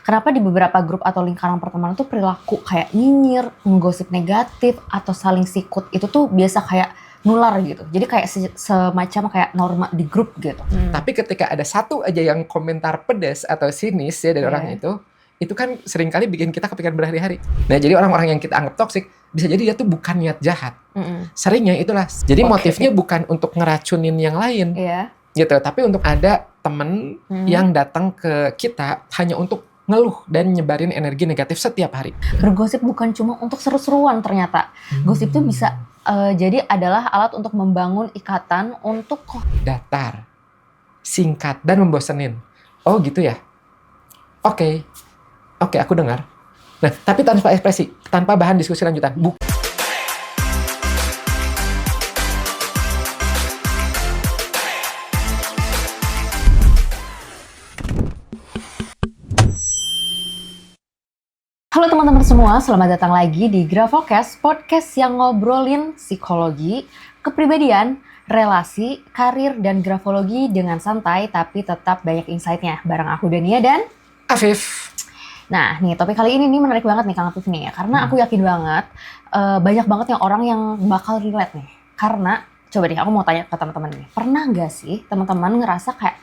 kenapa di beberapa grup atau lingkaran pertemanan tuh perilaku kayak nyinyir, menggosip negatif, atau saling sikut itu tuh biasa kayak nular gitu. Jadi kayak semacam kayak norma di grup gitu. Tapi ketika ada satu aja yang komentar pedas atau sinis ya dari orang itu kan seringkali bikin kita kepikiran berhari-hari. Nah, jadi orang-orang yang kita anggap toksik bisa jadi dia tuh bukan niat jahat. Seringnya itulah. Jadi motifnya bukan untuk ngeracunin yang lain. Gitu, tapi untuk ada temen yang datang ke kita hanya untuk ngeluh dan nyebarin energi negatif setiap hari. Bergosip bukan cuma untuk seru-seruan ternyata. Gosip tuh bisa jadi adalah alat untuk membangun ikatan untuk datar, singkat, dan membosenin. Oh gitu ya? Oke, aku dengar. Nah, tapi tanpa ekspresi, tanpa bahan diskusi lanjutan. Halo teman-teman semua, selamat datang lagi di Grafocast, podcast yang ngobrolin psikologi, kepribadian, relasi, karir, dan grafologi dengan santai tapi tetap banyak insight-nya. Bareng aku Dania dan Afif. Nah nih topik kali ini nih menarik banget nih Kang Afif nih ya, karena aku yakin banget banyak banget yang orang yang bakal relate nih. Karena coba deh aku mau tanya ke teman-teman nih, pernah gak sih teman-teman ngerasa kayak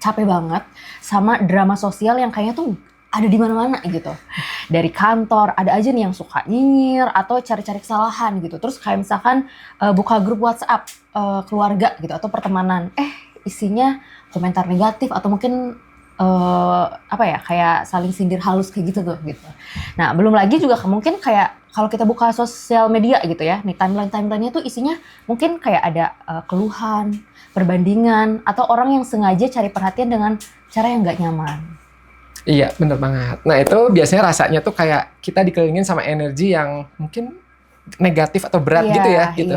capek banget sama drama sosial yang kayaknya tuh ada di mana-mana gitu. Dari kantor ada aja nih yang suka nyinyir atau cari-cari kesalahan gitu. Terus kayak misalkan buka grup WhatsApp keluarga gitu atau pertemanan, isinya komentar negatif atau mungkin kayak saling sindir halus kayak gitu tuh gitu. Nah, belum lagi juga mungkin kayak kalau kita buka sosial media gitu ya, nih timeline-nya tuh isinya mungkin kayak ada keluhan, perbandingan atau orang yang sengaja cari perhatian dengan cara yang nggak nyaman. Iya, bener banget. Nah, itu biasanya rasanya tuh kayak kita dikelilingin sama energi yang mungkin negatif atau berat gitu ya, gitu.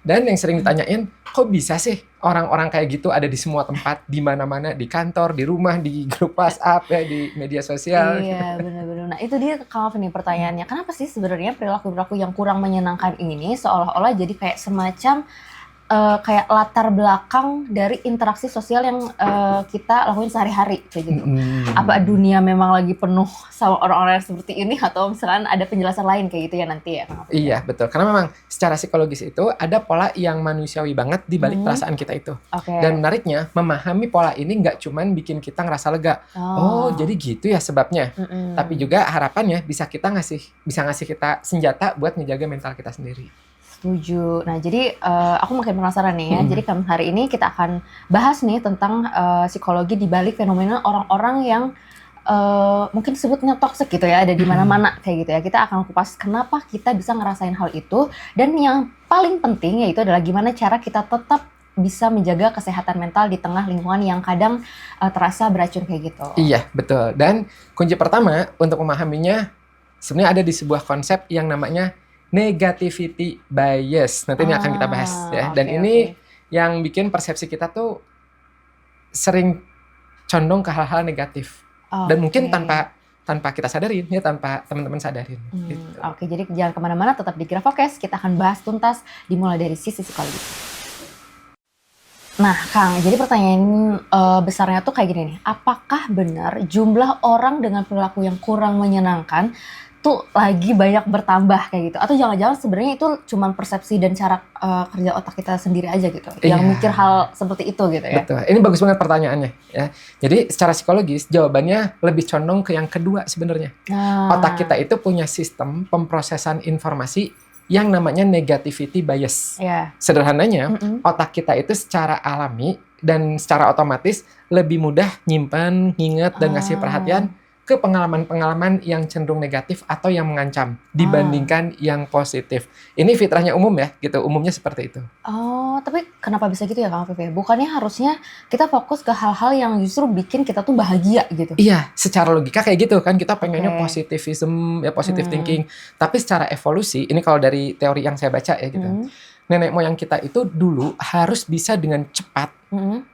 Dan yang sering ditanyain, kok bisa sih orang-orang kayak gitu ada di semua tempat, di mana-mana, di kantor, di rumah, di grup WhatsApp, ya, di media sosial. Iya, benar-benar. Nah, itu dia Kang Alvin nih pertanyaannya. Kenapa sih sebenarnya perilaku-perilaku yang kurang menyenangkan ini seolah-olah jadi kayak semacam kayak latar belakang dari interaksi sosial yang kita lakuin sehari-hari kayak gitu. Apa dunia memang lagi penuh sama orang-orang seperti ini atau misalkan ada penjelasan lain kayak gitu ya nanti ya? Iya, betul. Karena memang secara psikologis itu ada pola yang manusiawi banget di balik perasaan kita itu. Dan menariknya, memahami pola ini nggak cuman bikin kita ngerasa lega. Oh, jadi gitu ya sebabnya. Tapi juga harapannya bisa ngasih kita senjata buat ngejaga mental kita sendiri. Setuju. Nah, jadi aku makin penasaran nih ya. Jadi hari ini kita akan bahas nih tentang psikologi di balik fenomena orang-orang yang mungkin disebutnya toxic gitu ya, ada di mana-mana kayak gitu ya. Kita akan kupas kenapa kita bisa ngerasain hal itu, dan yang paling penting yaitu adalah gimana cara kita tetap bisa menjaga kesehatan mental di tengah lingkungan yang kadang terasa beracun kayak gitu. Iya, betul. Dan kunci pertama untuk memahaminya sebenarnya ada di sebuah konsep yang namanya negativity bias. Nanti ini akan kita bahas ya. Dan ini yang bikin persepsi kita tuh sering condong ke hal-hal negatif. Dan mungkin tanpa kita sadarin ya, tanpa teman-teman sadarin. Gitu. Jadi jangan kemana-mana, tetap di Grafocast. Kita akan bahas tuntas dimulai dari sisi psikologi. Nah Kang, jadi pertanyaan besarnya tuh kayak gini nih. Apakah benar jumlah orang dengan perilaku yang kurang menyenangkan tuh lagi banyak bertambah kayak gitu? Atau jangan-jangan sebenarnya itu cuma persepsi dan cara kerja otak kita sendiri aja gitu, yang mikir hal seperti itu gitu ya? Betul, ini bagus banget pertanyaannya ya. Jadi secara psikologis jawabannya lebih condong ke yang kedua sebenarnya. Otak kita itu punya sistem pemrosesan informasi yang namanya negativity bias. Sederhananya, otak kita itu secara alami dan secara otomatis lebih mudah nyimpan, nginget, dan ngasih perhatian ke pengalaman-pengalaman yang cenderung negatif atau yang mengancam dibandingkan yang positif. Ini fitrahnya umum ya, gitu. Umumnya seperti itu. Tapi kenapa bisa gitu ya Kang Afif? Bukannya harusnya kita fokus ke hal-hal yang justru bikin kita tuh bahagia gitu? Iya, secara logika kayak gitu kan. Kita pengennya positivism, ya positive thinking. Tapi secara evolusi, ini kalau dari teori yang saya baca ya gitu. Nenek moyang kita itu dulu harus bisa dengan cepat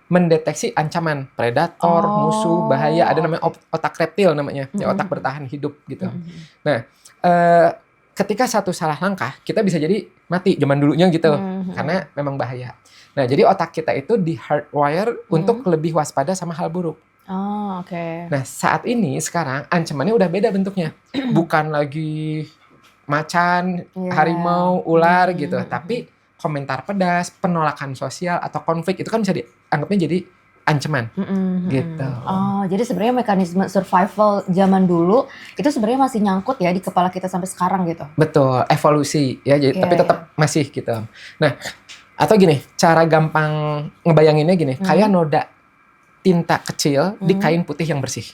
mendeteksi ancaman, predator, musuh, bahaya. Ada namanya otak reptil namanya, ya, otak bertahan hidup gitu. Nah, ketika satu salah langkah, kita bisa jadi mati zaman dulunya gitu, karena memang bahaya. Nah, jadi otak kita itu di hardwire untuk lebih waspada sama hal buruk. Oh, oke. Nah, saat ini sekarang ancamannya udah beda bentuknya. Bukan lagi macan, Iya. harimau, ular gitu, tapi komentar pedas, penolakan sosial atau konflik itu kan bisa dianggapnya jadi ancaman gitu. Oh, jadi sebenarnya mekanisme survival zaman dulu itu sebenarnya masih nyangkut ya di kepala kita sampai sekarang gitu. Betul, evolusi ya, Iya, tapi tetap masih gitu. Nah, atau gini, cara gampang ngebayanginnya gini, kayak noda tinta kecil di kain putih yang bersih.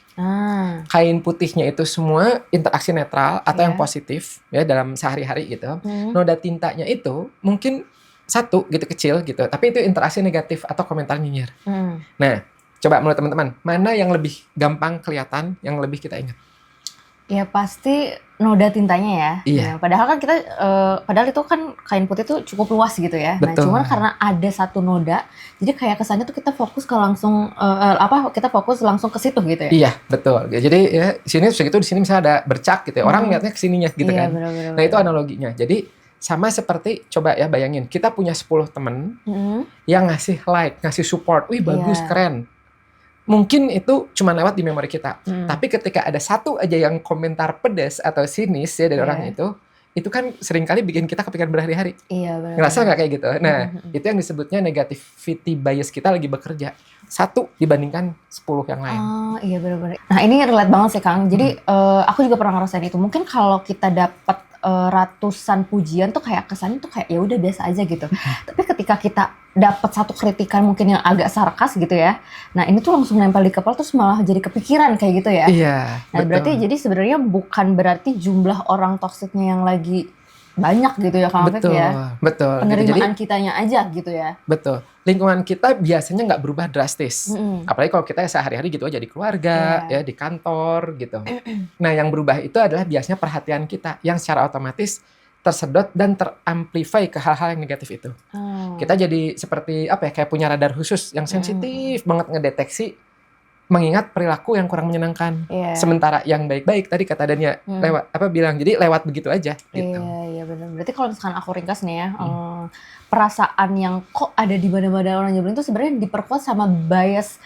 Kain putihnya itu semua interaksi netral atau yang positif ya dalam sehari-hari gitu. Noda tintanya itu mungkin satu gitu kecil gitu, tapi itu interaksi negatif atau komentar nyinyir. Nah, coba menurut teman-teman, mana yang lebih gampang kelihatan, yang lebih kita ingat? Ya pasti noda tintanya ya. Iya. Ya, padahal kan kita, padahal itu kan kain putih itu cukup luas gitu ya. Betul. Nah, cuman karena ada satu noda, jadi kayak kesannya tuh kita fokus ke langsung kita fokus langsung ke situ gitu ya. Iya, betul. Jadi ya sini segitu, di sini misalnya ada bercak gitu ya. Orang lihatnya ke sininya gitu Iya, kan. bener-bener. Nah, itu analoginya. Jadi sama seperti coba ya bayangin, kita punya 10 temen yang ngasih like, ngasih support. Wih, bagus, keren. Mungkin itu cuma lewat di memori kita. Tapi ketika ada satu aja yang komentar pedas atau sinis ya dari orang itu kan seringkali bikin kita kepikiran berhari-hari. Iya, benar. Ngerasa nggak kayak gitu? Nah, itu yang disebutnya negativity bias kita lagi bekerja. 1 dibandingkan 10 yang lain. Oh, iya benar-benar. Nah, ini relate banget sih, Kang. Jadi, aku juga pernah ngerasain itu. Mungkin kalau kita dapat ratusan pujian tuh kayak kesannya tuh kayak ya udah biasa aja gitu. Tapi ketika kita dapat satu kritikan mungkin yang agak sarkas gitu ya. Nah, ini tuh langsung nempel di kepala terus malah jadi kepikiran kayak gitu ya. Iya. Nah, berarti jadi sebenarnya bukan berarti jumlah orang toksiknya yang lagi banyak gitu ya, Kang Afif ya. Betul. Penerimaan kitanya aja gitu ya. Betul. Lingkungan kita biasanya nggak berubah drastis. Apalagi kalau kita sehari-hari gitu aja di keluarga, ya di kantor gitu. Nah, yang berubah itu adalah biasanya perhatian kita yang secara otomatis tersedot dan teramplify ke hal-hal yang negatif itu. Kita jadi seperti apa ya, kayak punya radar khusus yang sensitif banget ngedeteksi mengingat perilaku yang kurang menyenangkan. Sementara yang baik-baik tadi kata Dania lewat begitu aja gitu. Iya benar. Berarti kalau misalkan aku ringkas nih ya, perasaan yang kok ada di mana-mana orang nyebelin itu sebenarnya diperkuat sama bias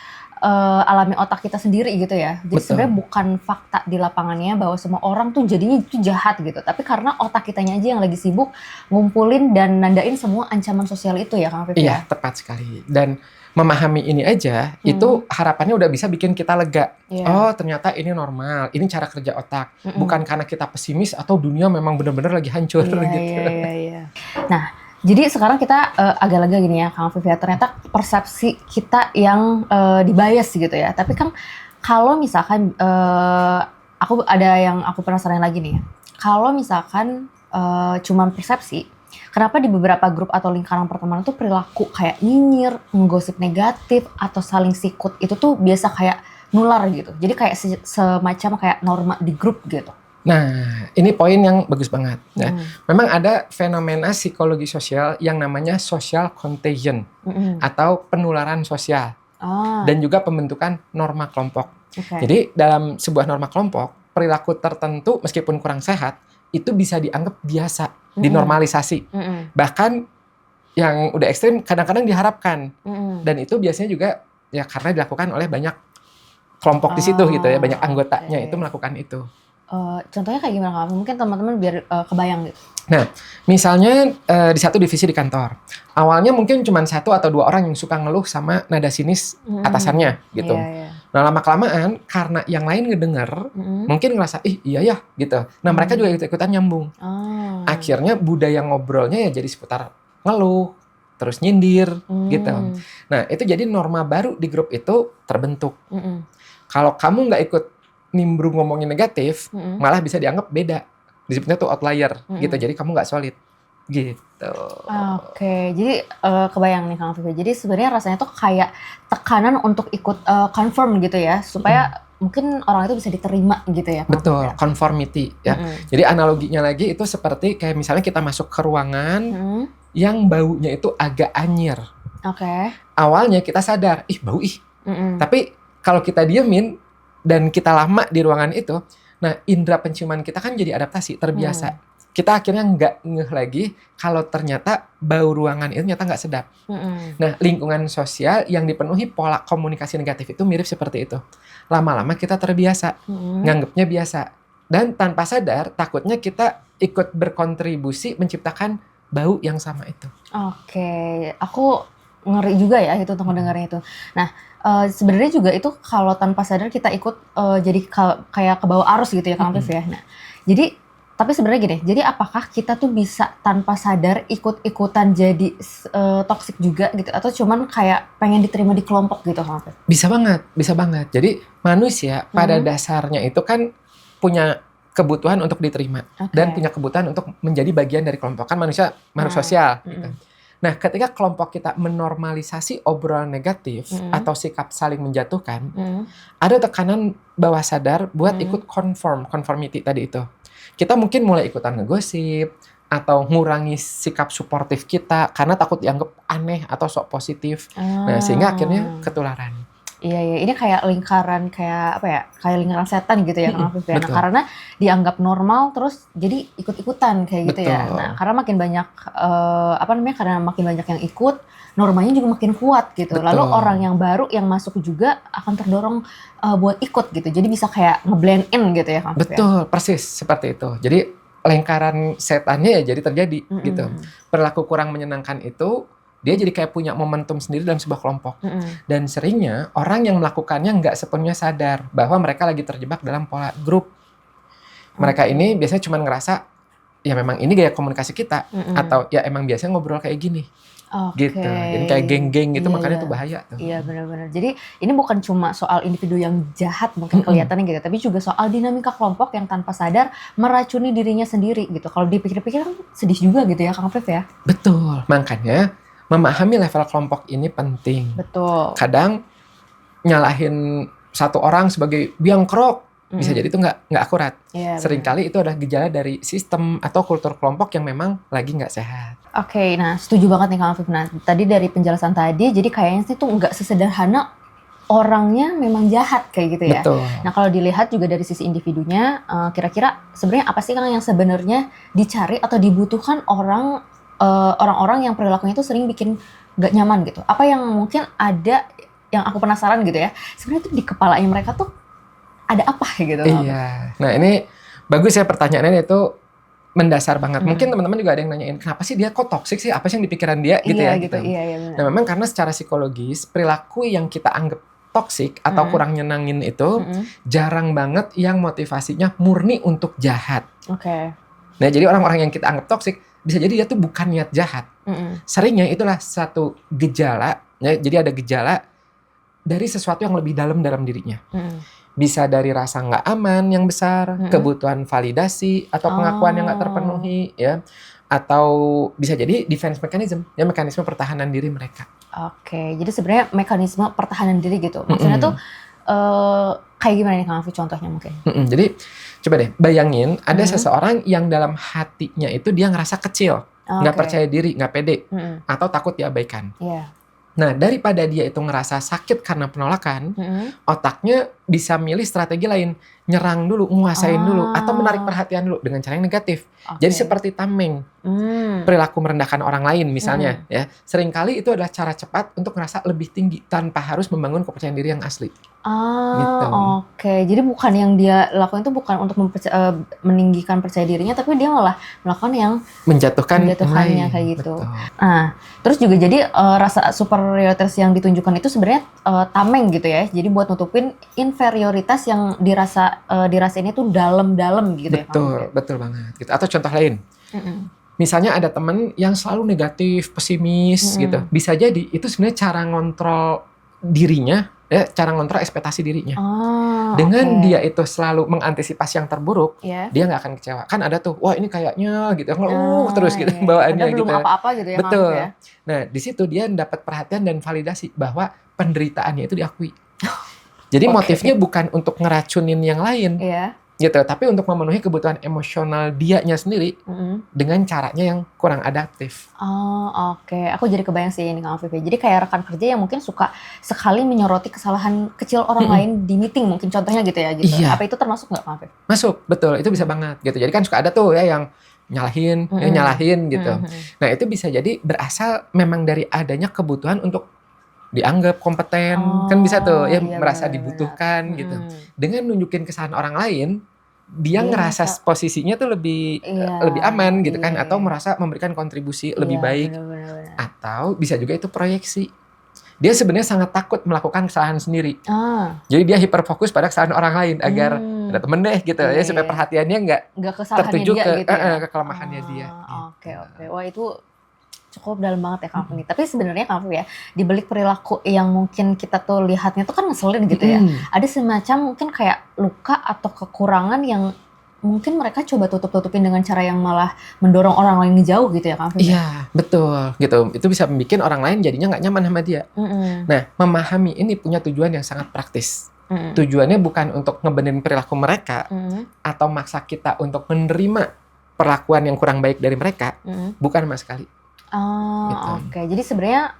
alami otak kita sendiri gitu ya. Jadi sebenarnya bukan fakta di lapangannya bahwa semua orang tuh jadinya itu jahat gitu. Tapi karena otak kitanya aja yang lagi sibuk ngumpulin dan nandain semua ancaman sosial itu ya, Kang Afif. Iya, tepat sekali. Dan memahami ini aja, itu harapannya udah bisa bikin kita lega. Oh, ternyata ini normal, ini cara kerja otak. Bukan karena kita pesimis atau dunia memang benar-benar lagi hancur gitu. Iya. Nah, jadi sekarang kita agak lega gini ya, Kang Afif ya. Ternyata persepsi kita yang dibias gitu ya. Tapi kan kalau misalkan aku ada yang aku penasaran lagi nih ya. Kalau misalkan cuman persepsi, kenapa di beberapa grup atau lingkaran pertemanan tuh perilaku kayak nyinyir, menggosip negatif, atau saling sikut itu tuh biasa kayak nular gitu. Jadi kayak semacam kayak norma di grup gitu. Nah, ini poin yang bagus banget. Ya. Memang ada fenomena psikologi sosial yang namanya social contagion atau penularan sosial. Dan juga pembentukan norma kelompok. Jadi dalam sebuah norma kelompok, perilaku tertentu meskipun kurang sehat, itu bisa dianggap biasa, dinormalisasi. Bahkan yang udah ekstrim kadang-kadang diharapkan. Dan itu biasanya juga ya karena dilakukan oleh banyak kelompok di situ gitu ya, banyak anggotanya itu melakukan itu. Contohnya kayak gimana, Kak? Mungkin teman-teman biar kebayang gitu. Nah, misalnya di satu divisi di kantor, awalnya mungkin cuma 1 atau 2 orang yang suka ngeluh sama nada sinis atasannya gitu. Nah, lama-kelamaan karena yang lain ngedenger, mungkin ngerasa, iya ya gitu. Nah, mereka juga ikut-ikutan nyambung. Akhirnya budaya ngobrolnya ya jadi seputar ngeluh, terus nyindir gitu. Nah, itu jadi norma baru di grup itu terbentuk. Kalau kamu nggak ikut nimbrung ngomongin negatif, malah bisa dianggap beda. Disebutnya tuh outlier gitu. Jadi kamu nggak solid gitu. Oke, jadi kebayang nih Kang Afif. Jadi sebenarnya rasanya tuh kayak tekanan untuk ikut confirm gitu ya, supaya mungkin orang itu bisa diterima gitu ya. Betul, conformity ya. Jadi analoginya lagi itu seperti kayak misalnya kita masuk ke ruangan yang baunya itu agak anyir. Awalnya kita sadar, bau. Tapi kalau kita diemin dan kita lama di ruangan itu, nah indera penciuman kita kan jadi adaptasi, terbiasa. kita akhirnya nggak ngeh lagi kalau ternyata bau ruangan itu ternyata nggak sedap. Nah, lingkungan sosial yang dipenuhi pola komunikasi negatif itu mirip seperti itu. Lama-lama kita terbiasa, nganggapnya biasa. Dan tanpa sadar, takutnya kita ikut berkontribusi menciptakan bau yang sama itu. Oke, aku ngeri juga ya itu untuk mendengarnya itu. Nah, sebenarnya juga itu kalau tanpa sadar kita ikut jadi kayak ke bawah arus gitu ya Kang Afif ya. Nah, jadi tapi sebenarnya gini, jadi apakah kita tuh bisa tanpa sadar ikut-ikutan jadi toksik juga gitu, atau cuman kayak pengen diterima di kelompok gitu Kang Afif? Bisa banget, bisa banget. Jadi manusia pada dasarnya itu kan punya kebutuhan untuk diterima dan punya kebutuhan untuk menjadi bagian dari kelompok. Kan manusia makhluk sosial. Gitu. Nah, ketika kelompok kita menormalisasi obrolan negatif atau sikap saling menjatuhkan, ada tekanan bawah sadar buat ikut conformity tadi itu. Kita mungkin mulai ikutan ngegosip atau ngurangi sikap suportif kita karena takut dianggap aneh atau sok positif. Nah, sehingga akhirnya ketularan. Iya, ini kayak lingkaran, kayak apa ya, kayak lingkaran setan gitu ya Kang Afif ya. Nah, karena dianggap normal terus jadi ikut-ikutan kayak gitu ya. Nah, karena makin banyak karena makin banyak yang ikut, normanya juga makin kuat gitu. Lalu orang yang baru yang masuk juga akan terdorong buat ikut gitu. Jadi bisa kayak ngeblend in gitu ya Kang Afif. Betul, persis seperti itu. Jadi lingkaran setannya ya jadi terjadi gitu. Perilaku kurang menyenangkan itu dia jadi kayak punya momentum sendiri dalam sebuah kelompok. Dan seringnya orang yang melakukannya nggak sepenuhnya sadar bahwa mereka lagi terjebak dalam pola grup. Mereka ini biasanya cuma ngerasa, ya memang ini gaya komunikasi kita. Atau ya emang biasanya ngobrol kayak gini. Gitu. Jadi kayak geng-geng gitu, makanya itu bahaya tuh. Iya benar-benar. Jadi ini bukan cuma soal individu yang jahat mungkin kelihatannya gitu, tapi juga soal dinamika kelompok yang tanpa sadar meracuni dirinya sendiri gitu. Kalau dipikir-pikir kan sedih juga gitu ya Kang Afif ya. Betul, makanya memahami level kelompok ini penting. Betul. Kadang nyalahin satu orang sebagai biang kerok bisa jadi itu nggak akurat. Seringkali itu adalah gejala dari sistem atau kultur kelompok yang memang lagi nggak sehat. Oke, nah setuju banget nih Kang Afif. Nah, tadi dari penjelasan tadi, jadi kayaknya sih tuh nggak sesederhana orangnya memang jahat kayak gitu ya. Betul. Nah, kalau dilihat juga dari sisi individunya, kira-kira sebenarnya apa sih Kang yang sebenarnya dicari atau dibutuhkan orang-orang yang perilakunya itu sering bikin nggak nyaman gitu? Apa yang mungkin ada yang aku penasaran gitu ya? Sebenarnya tuh di kepalanya mereka tuh ada apa gitu? Iya. Nah ini bagus ya pertanyaannya, itu mendasar banget. Mungkin teman-teman juga ada yang nanyain, kenapa sih dia kok toksik sih? Apa sih yang di pikiran dia gitu ya? Gitu. Iya, nah memang karena secara psikologis perilaku yang kita anggap toksik atau kurang nyenangin itu jarang banget yang motivasinya murni untuk jahat. Nah jadi orang-orang yang kita anggap toksik bisa jadi dia tuh bukan niat jahat. Seringnya itulah satu gejala, ya, jadi ada gejala dari sesuatu yang lebih dalam dirinya. Bisa dari rasa nggak aman yang besar, kebutuhan validasi atau pengakuan yang nggak terpenuhi, ya, atau bisa jadi defense mechanism, ya mekanisme pertahanan diri mereka. Jadi sebenarnya mekanisme pertahanan diri gitu. Maksudnya tuh kayak gimana nih Kang Afif contohnya mungkin? Jadi coba deh bayangin ada seseorang yang dalam hatinya itu dia ngerasa kecil, nggak percaya diri, nggak pede, atau takut diabaikan. Nah, daripada dia itu ngerasa sakit karena penolakan, otaknya bisa milih strategi lain, nyerang dulu, nguasain dulu, atau menarik perhatian dulu dengan cara yang negatif. Jadi seperti tameng, perilaku merendahkan orang lain misalnya, ya. Seringkali itu adalah cara cepat untuk ngerasa lebih tinggi tanpa harus membangun kepercayaan diri yang asli. Gitu. Jadi bukan yang dia lakukan itu bukan untuk meninggikan percaya dirinya, tapi dia malah melakukan yang menjatuhkannya kayak gitu. Betul. Nah, terus juga jadi rasa superioritas yang ditunjukkan itu sebenarnya tameng gitu ya. Jadi buat nutupin inferioritas yang dirasain itu dalam-dalam gitu. Betul banget. Gitu. Atau contoh lain, misalnya ada teman yang selalu negatif, pesimis gitu. Bisa jadi itu sebenarnya cara ngontrol dirinya, ya, cara ngontrol ekspektasi dirinya. Dengan dia itu selalu mengantisipasi yang terburuk, dia nggak akan kecewa. Kan ada tuh, wah ini kayaknya gitu, terus gitu bawaannya gitu. Belum apa-apa gitu ya. Betul. Ya. Nah di situ dia dapat perhatian dan validasi bahwa penderitaannya itu diakui. Jadi motifnya bukan untuk ngeracunin yang lain, gitu, tapi untuk memenuhi kebutuhan emosional dianya sendiri dengan caranya yang kurang adaptif. Aku jadi kebayang sih ini Kang Afif. Jadi kayak rekan kerja yang mungkin suka sekali menyoroti kesalahan kecil orang lain di meeting mungkin contohnya gitu ya. Gitu. Apa itu termasuk nggak Kang Afif? Masuk, betul. Itu bisa banget gitu. Jadi kan suka ada tuh ya yang nyalahin, gitu. Nah itu bisa jadi berasal memang dari adanya kebutuhan untuk dianggap kompeten, kan bisa tuh ya iya, merasa benar-benar. dibutuhkan gitu. Dengan nunjukin kesalahan orang lain, dia ngerasa posisinya tuh lebih lebih aman gitu kan, atau merasa memberikan kontribusi lebih baik, benar-benar. atau bisa juga itu proyeksi. Dia sebenarnya sangat takut melakukan kesalahan sendiri. Jadi dia hiperfokus pada kesalahan orang lain agar ada temen deh gitu ya, supaya perhatiannya nggak tertuju dia, gitu ya? ke kelemahannya dia. Oke. Wah itu cukup dalam banget ya Kang Afif. Tapi sebenarnya Kang Afif ya, di balik perilaku yang mungkin kita tuh lihatnya tuh kan ngeselin gitu ya. Ada semacam mungkin kayak luka atau kekurangan yang mungkin mereka coba tutup-tutupin dengan cara yang malah mendorong orang lain jauh gitu ya Kang Afif. Iya, betul gitu. Itu bisa bikin orang lain jadinya nggak nyaman sama dia. Nah, memahami ini punya tujuan yang sangat praktis. Tujuannya bukan untuk ngebenerin perilaku mereka atau maksa kita untuk menerima perlakuan yang kurang baik dari mereka, bukan sama sekali. Gitu. Oke. Jadi sebenarnya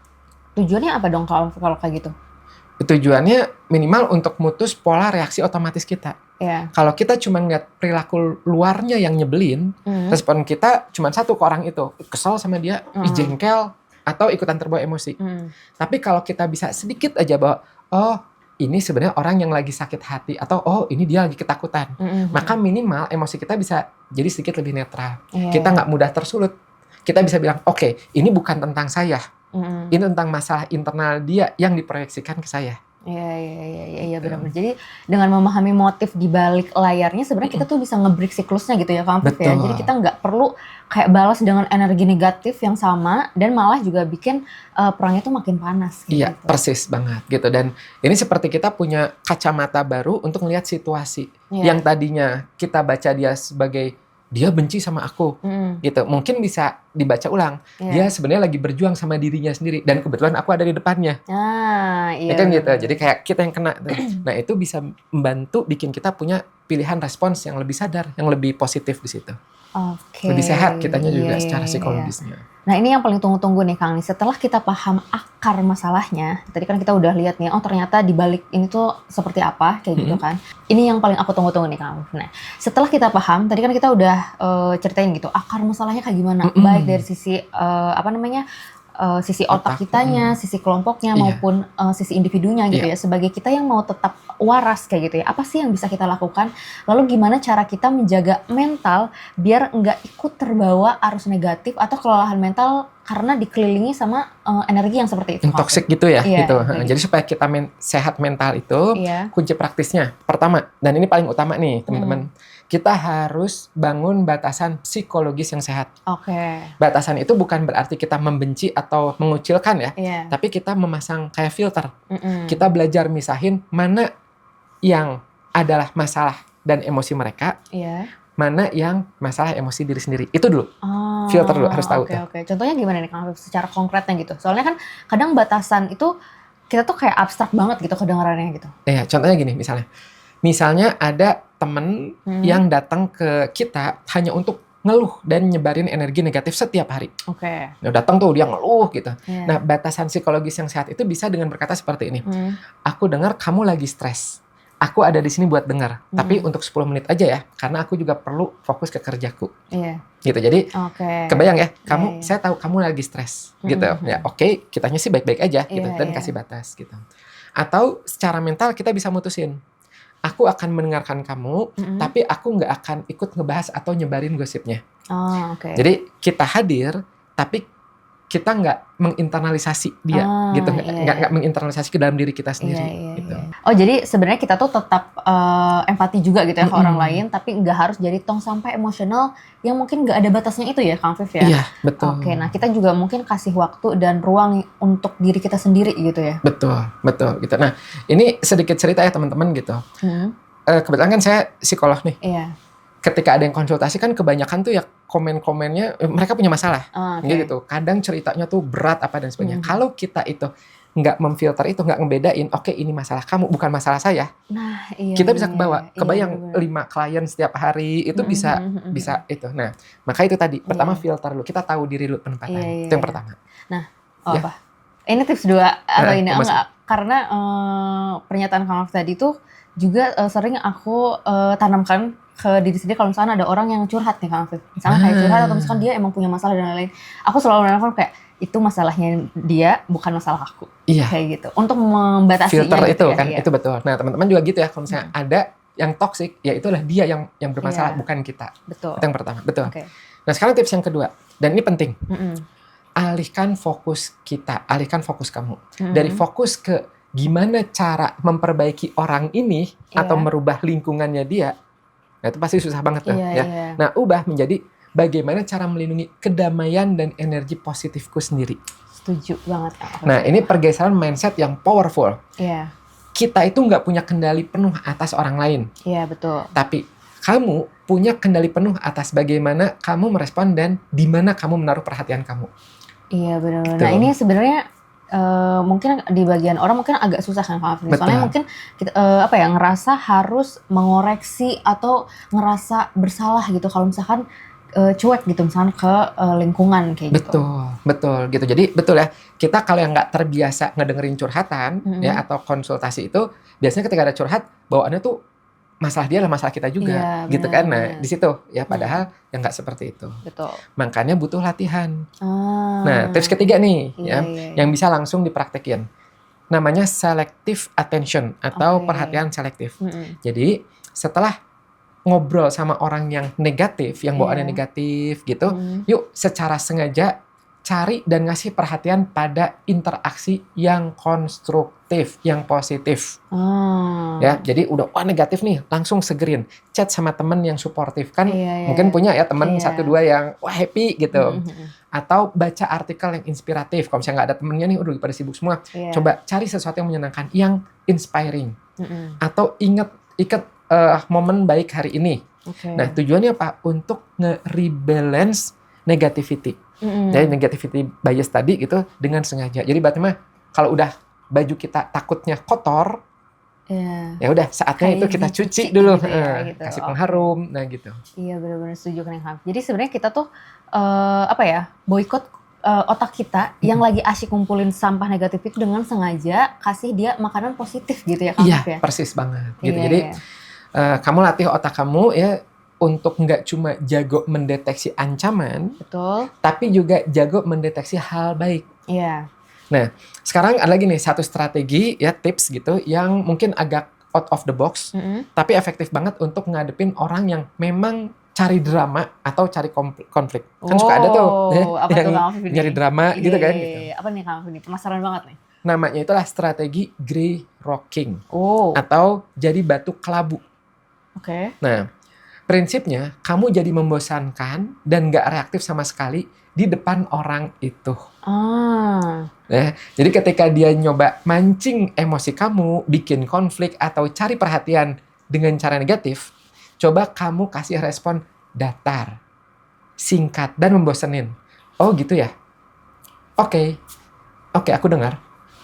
tujuannya apa dong kalau kayak gitu? Tujuannya minimal untuk mutus pola reaksi otomatis kita. Kalau kita cuma ngeliat perilaku luarnya yang nyebelin, respon kita cuma satu ke orang itu, kesel sama dia, jengkel, atau ikutan terbawa emosi. Tapi kalau kita bisa sedikit aja bahwa, oh ini sebenarnya orang yang lagi sakit hati, atau oh ini dia lagi ketakutan, maka minimal emosi kita bisa jadi sedikit lebih netral. Kita nggak mudah tersulut. Kita bisa bilang, oke, ini bukan tentang saya, ini tentang masalah internal dia yang diproyeksikan ke saya. Iya benar-benar. Jadi dengan memahami motif di balik layarnya sebenarnya kita tuh bisa nge-break siklusnya gitu ya Kang Afif ya. Jadi kita nggak perlu kayak balas dengan energi negatif yang sama dan malah juga bikin perangnya tuh makin panas gitu. Iya, persis banget gitu. Dan ini seperti kita punya kacamata baru untuk melihat situasi yang tadinya kita baca dia sebagai dia benci sama aku, gitu. Mungkin bisa dibaca ulang. Dia sebenarnya lagi berjuang sama dirinya sendiri dan kebetulan aku ada di depannya. Ya kan gitu. Jadi kayak kita yang kena. Nah itu bisa membantu bikin kita punya pilihan respons yang lebih sadar, yang lebih positif di situ. Lebih sehat kitanya juga secara psikologisnya. Nah ini yang paling tunggu-tunggu nih Kang. Setelah kita paham akar masalahnya, tadi kan kita udah lihat nih, oh ternyata di balik ini tuh seperti apa, kayak gitu kan. Ini yang paling aku tunggu-tunggu nih Kang. Nah setelah kita paham, tadi kan kita udah ceritain gitu, akar masalahnya kayak gimana. Baik dari sisi sisi otak kitanya, sisi kelompoknya maupun sisi individunya gitu ya. Sebagai kita yang mau tetap waras kayak gitu ya. Apa sih yang bisa kita lakukan? Lalu gimana cara kita menjaga mental biar nggak ikut terbawa arus negatif atau kelelahan mental karena dikelilingi sama energi yang seperti itu. Yang toksik gitu ya, gitu. Jadi supaya kita sehat mental itu, kunci praktisnya. Pertama, dan ini paling utama nih teman-teman. Kita harus bangun batasan psikologis yang sehat. Batasan itu bukan berarti kita membenci atau mengucilkan ya, tapi kita memasang kayak filter. Kita belajar misahin mana yang adalah masalah dan emosi mereka, mana yang masalah emosi diri sendiri. Itu dulu. Filter dulu, harus tahu. Contohnya gimana nih Kang, secara konkretnya gitu. Soalnya kan kadang batasan itu kita tuh kayak abstrak banget gitu kedengarannya gitu. Iya, contohnya gini misalnya ada temen yang datang ke kita hanya untuk ngeluh dan nyebarin energi negatif setiap hari. Nah, datang tuh dia ngeluh gitu. Nah, batasan psikologis yang sehat itu bisa dengan berkata seperti ini. Aku dengar kamu lagi stres. Aku ada di sini buat dengar, tapi untuk 10 menit aja ya, karena aku juga perlu fokus ke kerjaku. Gitu. Jadi kebayang ya, saya tahu kamu lagi stres gitu. Ya, oke, kitanya sih baik-baik aja gitu dan kasih batas gitu. Atau secara mental kita bisa mutusin. Aku akan mendengarkan kamu, tapi aku nggak akan ikut ngebahas atau nyebarin gosipnya. Jadi kita hadir, tapi kita nggak menginternalisasi dia, gitu, nggak menginternalisasi ke dalam diri kita sendiri. Gitu. Oh jadi sebenarnya kita tuh tetap empati juga gitu ya ke orang lain, tapi nggak harus jadi tong sampah emosional yang mungkin nggak ada batasnya itu ya, Kang Afif ya. Iya betul. Nah kita juga mungkin kasih waktu dan ruang untuk diri kita sendiri gitu ya. Betul gitu. Nah ini sedikit cerita ya teman-teman gitu. Kebetulan kan saya psikolog nih. Ketika ada yang konsultasi kan kebanyakan tuh ya komen-komennya mereka punya masalah, gitu. Kadang ceritanya tuh berat apa dan sebagainya. Kalau kita itu nggak memfilter itu, nggak ngebedain, oke ini masalah kamu bukan masalah saya. Kita bisa kebayang 5 klien setiap hari itu bisa itu. Nah maka itu tadi pertama filter dulu, kita tahu diri dulu penempatan. Itu yang pertama. Nah apa? Ini tips 2 atau ini enggak? Karena pernyataan Kang Afif tadi tuh juga sering aku tanamkan ke diri sendiri kalau misalkan ada orang yang curhat nih Kang Afif. Misalkan kayak curhat atau misalkan dia emang punya masalah dan lain-lain. Aku selalu menelpon kayak itu masalahnya dia, bukan masalah aku. Iya. Kayak gitu. Untuk membatasinya Filter gitu itu ya, kan, iya. itu betul. Nah, teman-teman juga gitu ya, kalau misalnya ada yang toksik, ya itulah dia yang bermasalah, Iya. bukan kita. Betul. Itu yang pertama, betul. Oke. Nah, sekarang tips yang kedua, dan ini penting. Mm-mm. Alihkan fokus kita, alihkan fokus kamu. Mm-mm. Dari fokus ke gimana cara memperbaiki orang ini atau Iya. merubah lingkungannya dia, nah itu pasti susah banget tuh Iya, ya. iya. Nah, ubah menjadi bagaimana cara melindungi kedamaian dan energi positifku sendiri. Setuju banget Kang Afif. Nah, ini pergeseran mindset yang powerful. Iya. Kita itu nggak punya kendali penuh atas orang lain, Iya, betul. tapi kamu punya kendali penuh atas bagaimana kamu merespon dan di mana kamu menaruh perhatian kamu. Iya, benar-benar. Gitu. Nah, ini sebenarnya mungkin di bagian orang mungkin agak susah kan Kang Afif. Soalnya Betul. mungkin kita ngerasa harus mengoreksi atau ngerasa bersalah gitu kalau misalkan cuek gitu misalkan ke lingkungan kayak gitu. Betul gitu. Jadi betul ya, kita kalau yang nggak terbiasa ngedengerin curhatan ya atau konsultasi itu, biasanya ketika ada curhat bawaannya tuh masalah dia lah masalah kita juga, Iya, gitu kan. Nah, benar. di situ ya padahal yang nggak seperti itu. Betul. Makanya butuh latihan. Ah. Nah, tips ketiga nih Iya, ya, iya. yang bisa langsung dipraktekin. Namanya selective attention atau Oke. perhatian selektif. Mm-mm. Jadi, setelah ngobrol sama orang yang negatif, yang bawaannya Iya. negatif gitu, Mm. yuk secara sengaja cari dan ngasih perhatian pada interaksi yang konstruktif, yang positif. Ah. Ya, jadi udah wah negatif nih, langsung segerin. Chat sama temen yang suportif kan, Iya, iya. mungkin punya ya temen Iya. 1-2 yang wah happy gitu. Mm-mm. Atau baca artikel yang inspiratif. Kalau misalnya nggak ada temennya nih, udah pada sibuk semua. Iya. Coba cari sesuatu yang menyenangkan, yang inspiring. Mm-mm. Atau ikat momen baik hari ini. Oke. Nah, tujuannya apa? Untuk nge-rebalance negativity. Mm-mm. Jadi negativity bias tadi gitu dengan sengaja. Jadi berarti mah kalau udah baju kita takutnya kotor, Iya. ya udah saatnya Kayak itu kita dicuci cuci dulu, gitu ya, gitu. kasih Oke. pengharum, nah gitu. Iya, benar-benar setuju kan Kang. Jadi sebenarnya kita tuh boikot otak kita yang lagi asyik kumpulin sampah negatif itu dengan sengaja kasih dia makanan positif gitu ya Kang Iya, ya. persis banget. Gitu. Iya, Jadi iya. kamu latih otak kamu ya untuk nggak cuma jago mendeteksi ancaman, Betul. tapi juga jago mendeteksi hal baik. Iya. Sekarang ada lagi nih satu strategi ya tips gitu yang mungkin agak out of the box, Mm-mm. tapi efektif banget untuk ngadepin orang yang memang cari drama atau cari konflik. Kan suka ada tuh Apa yang tuh Kang Afif ini? nyari drama gitu kan. Iya, Gitu. iya. Apa nih Kang Afif ini? Penasaran banget nih. Namanya itulah strategi grey rocking Oh, atau jadi batu kelabu. oke. Nah, prinsipnya kamu jadi membosankan dan nggak reaktif sama sekali di depan orang itu. Ah, Jadi ketika dia nyoba mancing emosi kamu, bikin konflik atau cari perhatian dengan cara negatif, coba kamu kasih respon datar, singkat, dan membosenin. Oh gitu ya? Oke, aku dengar.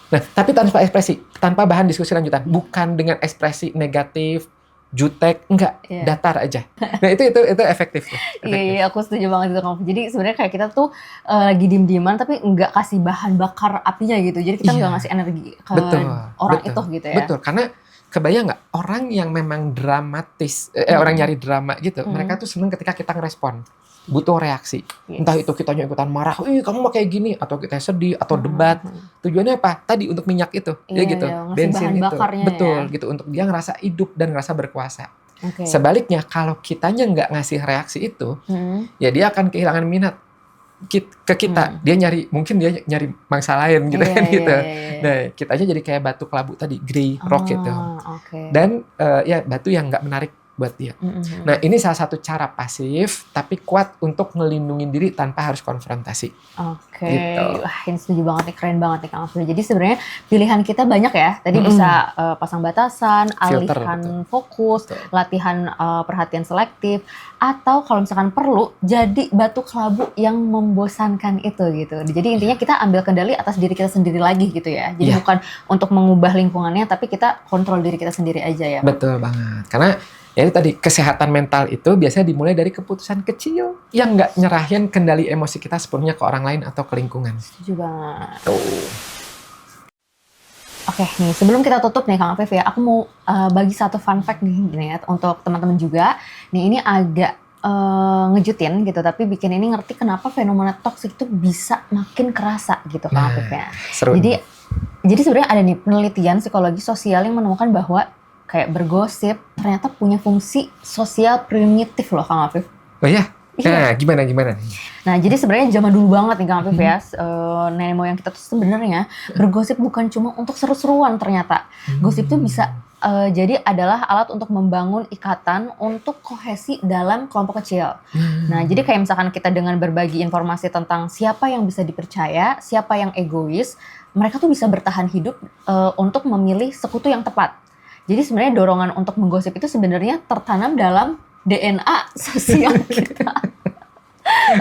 Nah, tapi tanpa ekspresi, tanpa bahan diskusi lanjutan. Bukan dengan ekspresi negatif, jutek, enggak, Iya. datar aja. Nah itu efektif tuh. iya, iya, aku setuju banget itu Kang Afif. Jadi sebenarnya kayak kita tuh lagi diem-dieman tapi nggak kasih bahan bakar apinya gitu. Jadi kita Iya. nggak ngasih energi ke Betul, orang betul, itu gitu ya. Betul, karena kebayang nggak orang yang memang dramatis, orang nyari drama gitu, mereka tuh seneng ketika kita ngerespon, butuh reaksi. Yes. Entah itu kitanya ikutan marah, ih kamu mah kayak gini, atau kita sedih, atau debat. Tujuannya apa? Tadi untuk minyak itu, ya Iya, gitu, iya, ngasih bensin bahan itu, bakarnya betul, ya. gitu untuk dia ngerasa hidup dan ngerasa berkuasa. Oke. Sebaliknya kalau kitanya nggak ngasih reaksi itu, Hmm. ya dia akan kehilangan minat ke kita. Dia mungkin dia nyari mangsa lain gitu Iya, kan iya, gitu. iya, iya. Nah, kitanya jadi kayak batu kelabu tadi, grey rock gitu. Oke. Dan ya batu yang nggak menarik buat dia. Mm-mm. Nah, ini salah satu cara pasif tapi kuat untuk ngelindungin diri tanpa harus konfrontasi. Oke, Gitu. wah ini setuju banget nih, keren banget nih Kang Afif. Jadi sebenarnya pilihan kita banyak ya. Tadi bisa pasang batasan, Filter, alihkan fokus, Betul. latihan perhatian selektif, atau kalau misalkan perlu jadi batu kelabu yang membosankan itu gitu. Jadi intinya kita ambil kendali atas diri kita sendiri lagi gitu ya. Jadi Iya. bukan untuk mengubah lingkungannya, tapi kita kontrol diri kita sendiri aja ya. Betul banget. Karena ya itu tadi, kesehatan mental itu biasanya dimulai dari keputusan kecil yang nggak nyerahin kendali emosi kita sepenuhnya ke orang lain atau ke lingkungan. Setuju banget. Tuh. Oke, nih sebelum kita tutup nih Kang Afif ya, aku mau bagi satu fun fact nih gini ya, untuk teman-teman juga. Nih ini agak ngejutin gitu, tapi bikin ini ngerti kenapa fenomena toksik itu bisa makin kerasa gitu Kang Afif ya. Seru. Jadi sebenarnya ada nih penelitian psikologi sosial yang menemukan bahwa kayak bergosip ternyata punya fungsi sosial primitif loh Kang Afif. Oh ya? Iya. Nah, gimana? Nah, jadi sebenarnya zaman dulu banget nih Kang Afif ya, nenek moyang kita tuh sebenarnya bergosip bukan cuma untuk seru-seruan ternyata. Gosip tuh bisa jadi adalah alat untuk membangun ikatan untuk kohesi dalam kelompok kecil. Nah, jadi kayak misalkan kita dengan berbagi informasi tentang siapa yang bisa dipercaya, siapa yang egois, mereka tuh bisa bertahan hidup untuk memilih sekutu yang tepat. Jadi sebenarnya dorongan untuk menggosip itu sebenarnya tertanam dalam DNA sosial kita.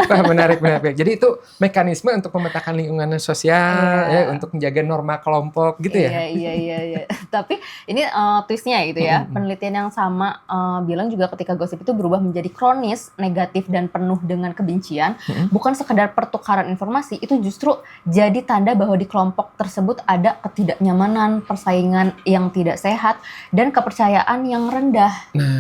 Wah, menarik. Jadi itu mekanisme untuk memetakan lingkungan sosial, ya, untuk menjaga norma kelompok gitu ya? Iya. Tapi ini twistnya gitu ya. Penelitian yang sama bilang juga ketika gosip itu berubah menjadi kronis, negatif dan penuh dengan kebencian, bukan sekedar pertukaran informasi, itu justru jadi tanda bahwa di kelompok tersebut ada ketidaknyamanan, persaingan yang tidak sehat, dan kepercayaan yang rendah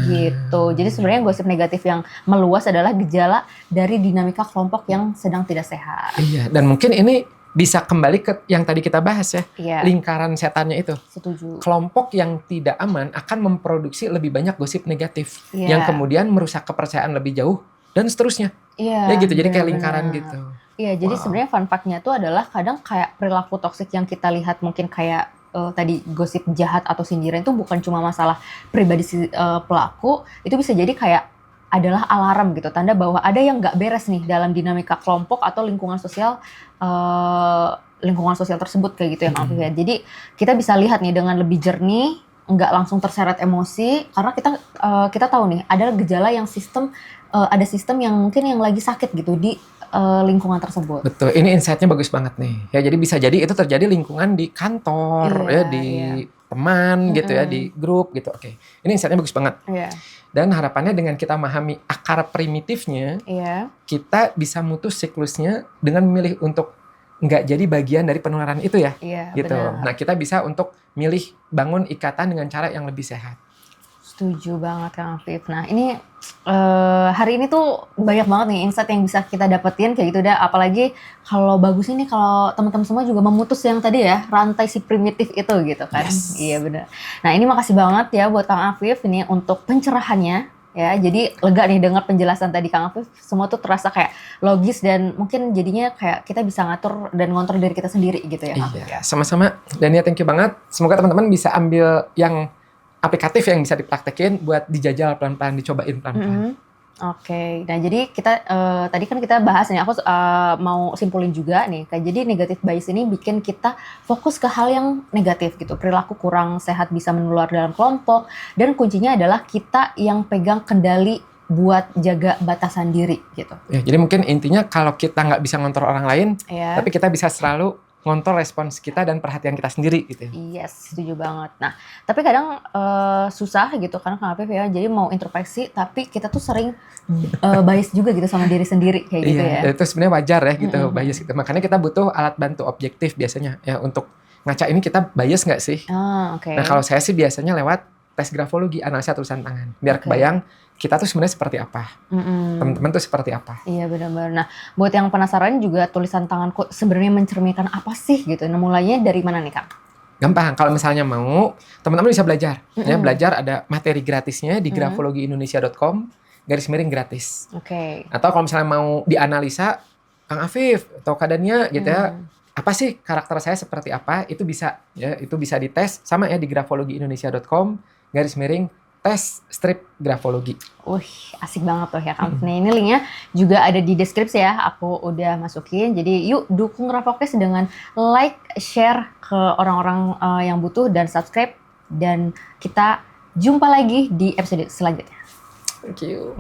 gitu. Jadi sebenarnya gosip negatif yang meluas adalah gejala dari dinamika kelompok yang sedang tidak sehat. Iya, dan mungkin ini bisa kembali ke yang tadi kita bahas ya, Iya. lingkaran setannya itu. Setuju. Kelompok yang tidak aman akan memproduksi lebih banyak gosip negatif, Iya. yang kemudian merusak kepercayaan lebih jauh, dan seterusnya. Iya. Ya gitu, jadi kayak benar-benar. lingkaran gitu. Iya, jadi sebenarnya fun fact-nya tuh adalah kadang kayak perilaku toksik yang kita lihat mungkin kayak tadi gosip jahat atau sindiran itu bukan cuma masalah pribadi si pelaku, itu bisa jadi kayak adalah alarm gitu, tanda bahwa ada yang nggak beres nih dalam dinamika kelompok atau lingkungan sosial tersebut kayak gitu ya Kang Afif ya. Jadi kita bisa lihat nih dengan lebih jernih, nggak langsung terseret emosi, karena kita tahu nih ada gejala yang ada sistem yang mungkin yang lagi sakit gitu di lingkungan tersebut. Betul, ini insight-nya bagus banget nih. Ya, jadi bisa jadi itu terjadi lingkungan di kantor, Iya, ya di teman gitu ya, di grup gitu. Oke, ini insight-nya bagus banget. Iya. Dan harapannya dengan kita memahami akar primitifnya, kita bisa mutus siklusnya dengan memilih untuk nggak jadi bagian dari penularan itu ya. Iya, gitu. benar. Nah, kita bisa untuk milih bangun ikatan dengan cara yang lebih sehat. Setuju banget Kang Afif. Nah ini hari ini tuh banyak banget nih insight yang bisa kita dapetin kayak gitu dah. Apalagi kalau bagus ini kalau teman-teman semua juga memutus yang tadi ya rantai si primitif itu gitu kan. Yes. Iya benar. Nah ini makasih banget ya buat Kang Afif ini untuk pencerahannya ya. Jadi lega nih dengar penjelasan tadi Kang Afif. Semua tuh terasa kayak logis dan mungkin jadinya kayak kita bisa ngatur dan ngontrol diri kita sendiri gitu ya Kang Afif. Iya, sama-sama. Dan ya thank you banget. Semoga teman-teman bisa ambil yang aplikatif yang bisa dipraktekin buat dijajal pelan-pelan, dicobain pelan-pelan. Oke, nah jadi kita tadi kan kita bahas nih, aku mau simpulin juga nih, kayak jadi negative bias ini bikin kita fokus ke hal yang negatif gitu, perilaku kurang sehat bisa menular dalam kelompok, dan kuncinya adalah kita yang pegang kendali buat jaga batasan diri gitu. Ya, jadi mungkin intinya kalau kita nggak bisa ngontrol orang lain, tapi kita bisa selalu ngontrol respons kita dan perhatian kita sendiri gitu. Yes, setuju banget. Nah, tapi kadang susah gitu kan Kang Afif ya. Jadi mau introspeksi tapi kita tuh sering bias juga gitu sama diri sendiri kayak gitu ya. Iya, itu sebenarnya wajar ya gitu bias gitu. Makanya kita butuh alat bantu objektif biasanya ya untuk ngaca ini kita bias nggak sih. Nah, kalau saya sih biasanya lewat tes grafologi, analisa tulisan tangan. Biar kebayang kita tuh sebenarnya seperti apa, teman-teman tuh seperti apa. Iya benar-benar. Nah, buat yang penasaran juga tulisan tanganku sebenarnya mencerminkan apa sih gitu. Nah, mulainya dari mana nih Kang? Gampang, kalau misalnya mau, teman-teman bisa belajar. Ya, belajar ada materi gratisnya di grafologiindonesia.com/gratis. Atau kalau misalnya mau dianalisa, Kang Afif atau keadaannya gitu ya, apa sih karakter saya seperti apa, itu bisa ya, itu bisa dites sama ya di grafologiindonesia.com/tes strip grafologi. Asik banget tuh ya Kang. Nah ini linknya juga ada di deskripsi ya, aku udah masukin. Jadi yuk dukung Rafokes dengan like, share ke orang-orang yang butuh dan subscribe. Dan kita jumpa lagi di episode selanjutnya. Thank you.